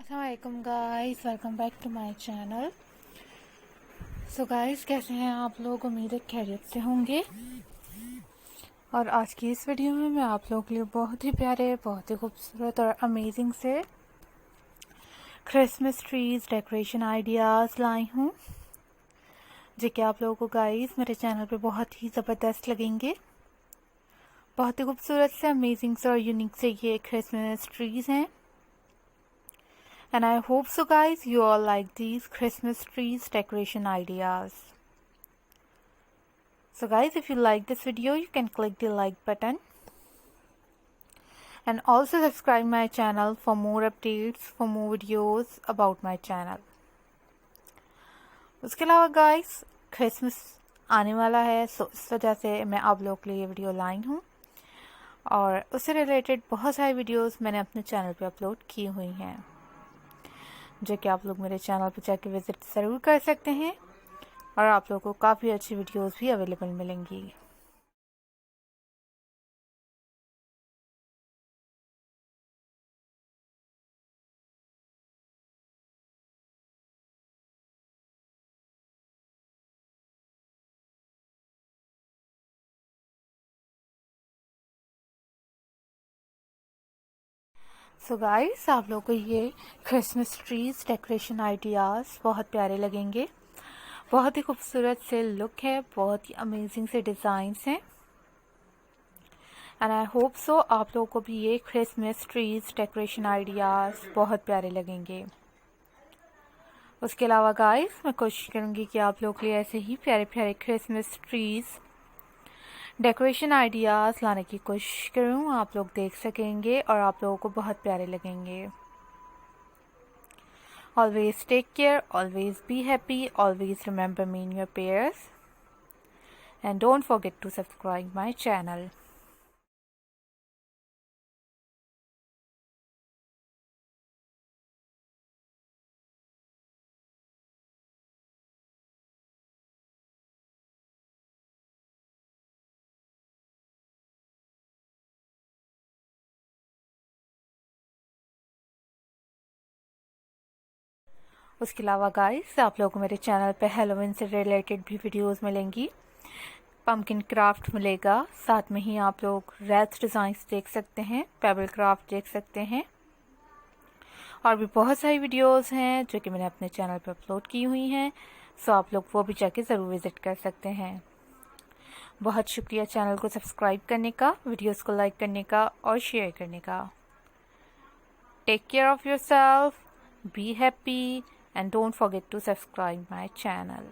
अस्सलामुअलैकुम guys, welcome back to my channel. So guys, कैसे हैं आप लोग? उम्मीद है खैरियत से होंगे। और आज की इस वीडियो में मैं आप लोगों के लिए बहुत ही प्यारे, बहुत ही खूबसूरत और अमेजिंग से क्रिसमस ट्रीज डेकोरेशन आइडियाज़ लाई हूँ, जो कि आप लोगों को गाइस मेरे चैनल पे बहुत ही ज़बरदस्त लगेंगे। बहुत ही खूबसूरत से, अमेजिंग से और यूनिक से ये क्रिसमस ट्रीज़ हैं। And I hope so guys you all like these Christmas trees decoration ideas. So guys, if you like this video, you can click the like button and also subscribe my channel for more updates, for more videos about my channel. उसके अलावा guys, Christmas आने वाला है, सो इस वजह से मैं आप लोगों के लिए ये वीडियो लाई हूँ और उससे रिलेटेड बहुत सारी वीडियोस मैंने अपने चैनल पे अपलोड की हुई हैं, जो कि आप लोग मेरे चैनल पर जाके विजिट ज़रूर कर सकते हैं और आप लोगों को काफ़ी अच्छी वीडियोस भी अवेलेबल मिलेंगी। सो गाइस, आप लोगों को ये क्रिसमस ट्रीज डेकोरेशन आइडियाज़ बहुत प्यारे लगेंगे। बहुत ही खूबसूरत से लुक है, बहुत ही अमेजिंग से डिज़ाइंस हैं एंड आई होप सो आप लोगों को भी ये क्रिसमस ट्रीज डेकोरेशन आइडियाज़ बहुत प्यारे लगेंगे। उसके अलावा गाइस, मैं कोशिश करूँगी कि आप लोगों के लिए ऐसे ही प्यारे प्यारे क्रिसमस ट्रीज डेकोरेशन आइडियाज़ लाने की कोशिश करूँ, आप लोग देख सकेंगे और आप लोगों को बहुत प्यारे लगेंगे। Always take care, always be happy, always remember me in your prayers and don't forget to subscribe my channel. उसके अलावा गाइस, आप लोगों को मेरे चैनल पे हैलोवीन से रिलेटेड भी वीडियोस मिलेंगी, पम्पकिन क्राफ्ट मिलेगा, साथ में ही आप लोग रैथ डिज़ाइंस देख सकते हैं, पेबल क्राफ्ट देख सकते हैं और भी बहुत सारी वीडियोस हैं जो कि मैंने अपने चैनल पे अपलोड की हुई हैं। सो आप लोग वो भी जाके ज़रूर विज़िट कर सकते हैं। बहुत शुक्रिया चैनल को सब्सक्राइब करने का, वीडियोस को लाइक करने का और शेयर करने का। Take care of yourself, be happy and don't forget to subscribe my channel.